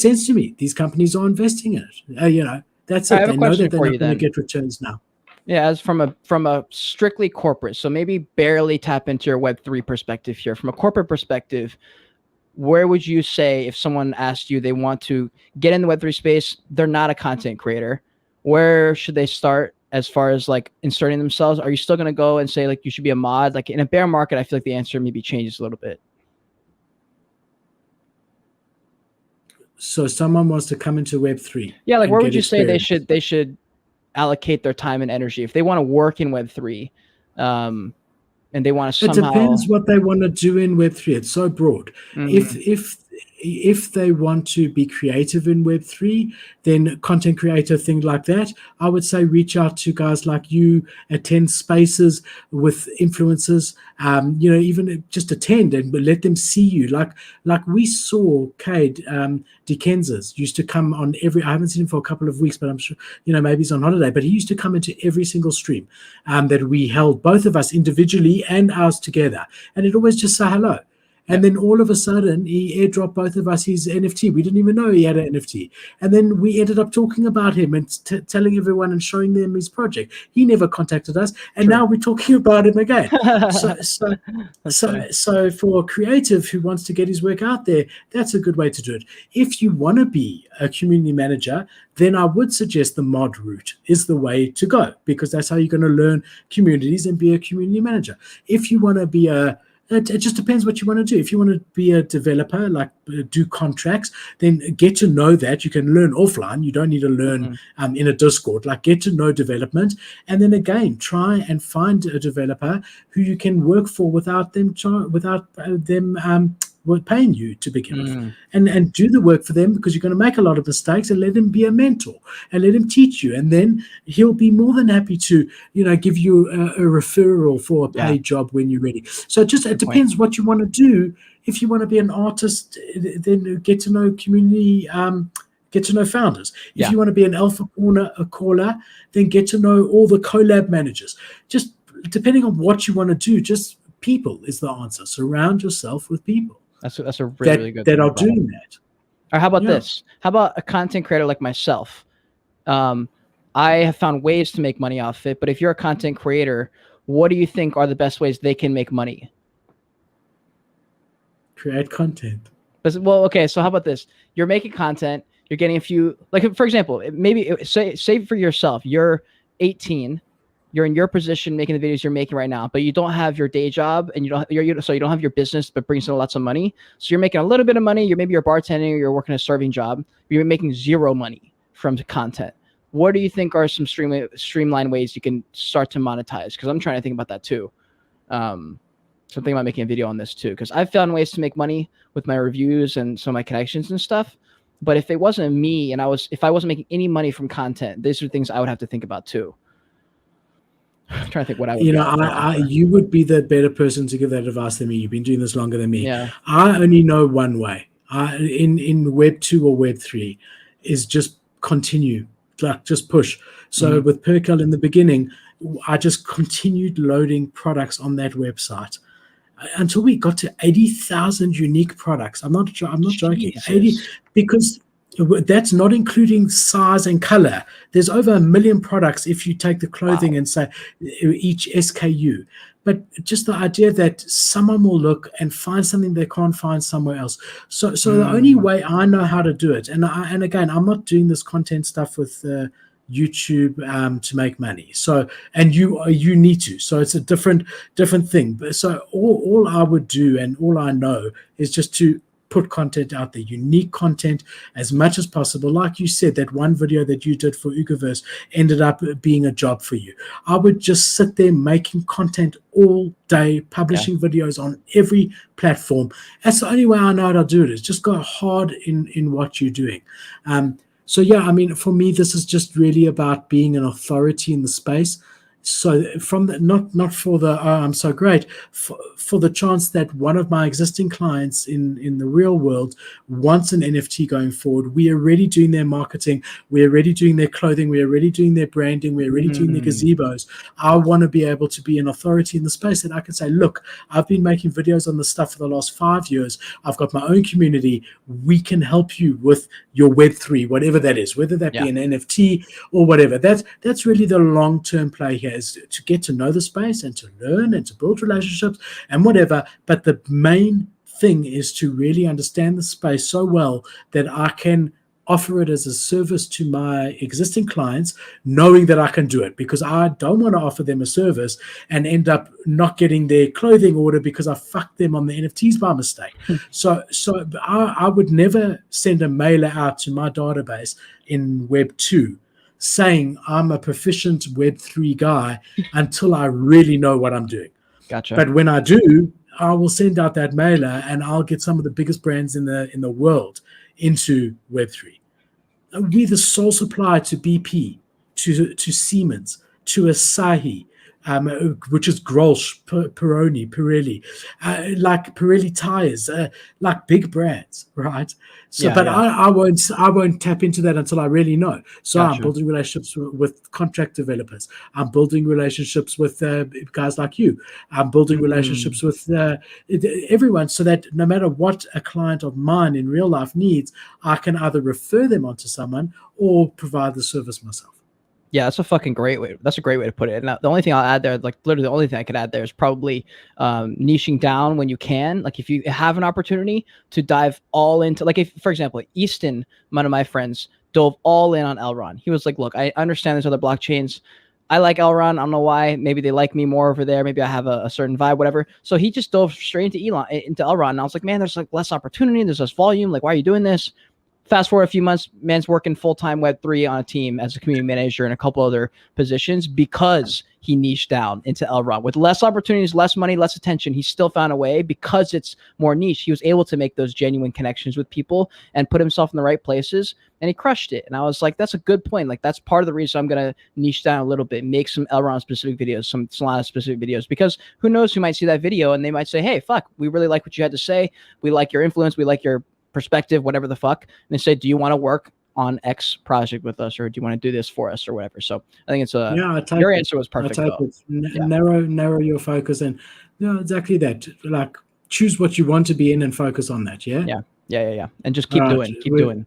sense to me. These companies are investing in it. That's it. I have They a know question that they're for not you going to then. get returns now. Yeah, as from a strictly corporate, so maybe barely tap into your Web3 perspective here. From a corporate perspective, where would you say if someone asked you they want to get in the Web3 space, they're not a content creator, where should they start as far as like inserting themselves? Are you still going to go and say like you should be a mod? Like in a bear market, I feel like the answer maybe changes a little bit. So someone wants to come into Web3. Yeah, like where would you say experience. they should allocate their time and energy if they want to work in Web3, and they want to It somehow? depends what they want to do in Web3. It's so broad. If they want to be creative in Web3, then content creator, thing like that, I would say reach out to guys like you, attend spaces with influencers, even just attend and let them see you. Like we saw Cade Dicenzas used to come on I haven't seen him for a couple of weeks, but I'm sure, maybe he's on holiday, but he used to come into every single stream that we held, both of us individually and ours together. And it always just say hello. And then all of a sudden, he airdropped both of us his NFT. We didn't even know he had an NFT. And then we ended up talking about him and telling everyone and showing them his project. He never contacted us. And now we're talking about him again. So for a creative who wants to get his work out there, that's a good way to do it. If you want to be a community manager, then I would suggest the mod route is the way to go, because that's how you're going to learn communities and be a community manager. If you want to be it just depends what you want to do. If you want to be a developer, like do contracts, then get to know that. You can learn offline. You don't need to learn in a Discord. Like get to know development, and then again try and find a developer who you can work for without them paying you to begin with, and do the work for them, because you're going to make a lot of mistakes, and let him be a mentor and let him teach you, and then he'll be more than happy to give you a referral for a paid job when you're ready. So it depends what you want to do. If you want to be an artist, then get to know community, get to know founders. If you want to be an alpha caller, then get to know all the collab managers. Just depending on what you want to do, just people is the answer. Surround yourself with people. That's a really good thing that are doing that. Or how about this? How about a content creator like myself? I have found ways to make money off it, but if you're a content creator, what do you think are the best ways they can make money? Create content. Well, okay, so how about this? You're making content, you're getting a few, like for example, maybe say for yourself, you're 18, you're in your position making the videos you're making right now, but you don't have your day job, and you don't have your business that brings in lots of money. So you're making a little bit of money. Maybe you're bartending or you're working a serving job. You're making zero money from content. What do you think are some streamlined ways you can start to monetize? Because I'm trying to think about that too. So I'm thinking about making a video on this too, because I've found ways to make money with my reviews and some of my connections and stuff. But if it wasn't me and if I wasn't making any money from content, these are things I would have to think about too. I'm trying to think what I would you would be the better person to give that advice than me. You've been doing this longer than me. Yeah. I only know one way. In Web 2 or Web 3 is just continue, like just push. So with Perkel in the beginning, I just continued loading products on that website until we got to 80,000 unique products. I'm not joking. 80, because that's not including size and color. There's over 1 million products if you take the clothing and say each SKU. But just the idea that someone will look and find something they can't find somewhere else. So the only way I know how to do it, and again, I'm not doing this content stuff with YouTube to make money. So, and you need to. So it's a different thing. But so all I would do and all I know is just to put content out there, unique content as much as possible. Like you said, that one video that you did for Ugaverse ended up being a job for you. I would just sit there making content all day, publishing videos on every platform. That's the only way I know how to do it, is just go hard in what you're doing. So yeah, I mean, for me, this is just really about being an authority in the space. So from the, not for the I'm so great, for the chance that one of my existing clients in the real world wants an NFT going forward, we are already doing their marketing, we're already doing their clothing, we're already doing their branding, we're already doing their gazebos. I want to be able to be an authority in the space that I can say, look, I've been making videos on this stuff for the last 5 years. I've got my own community. We can help you with your Web3, whatever that is, whether that be an NFT or whatever. That's really the long-term play here, is to get to know the space and to learn and to build relationships and whatever. But the main thing is to really understand the space so well that I can offer it as a service to my existing clients, knowing that I can do it, because I don't want to offer them a service and end up not getting their clothing order because I fucked them on the NFTs by mistake. So I would never send a mailer out to my database in Web 2 saying I'm a proficient Web3 guy until I really know what I'm doing. Gotcha. But when I do, I will send out that mailer and I'll get some of the biggest brands in the world into Web3. We're the sole supplier to BP, to Siemens, to Asahi, which is Grolsch, Peroni, Pirelli, like Pirelli tires, like big brands, right? So, I won't tap into that until I really know. So I'm building relationships with contract developers. I'm building relationships with guys like you. I'm building relationships with everyone, so that no matter what a client of mine in real life needs, I can either refer them onto someone or provide the service myself. Yeah, that's a fucking great way. That's a great way to put it. And the only thing I'll add there, like literally the only thing I could add there, is probably niching down when you can. Like if you have an opportunity to dive all into, like if, for example, Easton, one of my friends, dove all in on Elrond. He was like, look, I understand there's other blockchains. I like Elrond. I don't know why. Maybe they like me more over there. Maybe I have a certain vibe, whatever. So he just dove straight into Elrond. And I was like, man, there's like less opportunity. There's less volume. Like, why are you doing this? Fast forward a few months, man's working full-time Web3 on a team as a community manager and a couple other positions because he niched down into Elrond. With less opportunities, less money, less attention, he still found a way because it's more niche. He was able to make those genuine connections with people and put himself in the right places, and he crushed it. And I was like, that's a good point. Like, that's part of the reason I'm going to niche down a little bit, make some Elrond-specific videos, some Solana-specific videos, because who knows who might see that video and they might say, hey, fuck, we really like what you had to say. We like your influence. We like your perspective, whatever the fuck. And they say, do you want to work on X project with us, or do you want to do this for us, or whatever? So I think it's your answer was perfect. Narrow your focus, and exactly that. Like, choose what you want to be in and focus on that. Yeah. And just keep doing.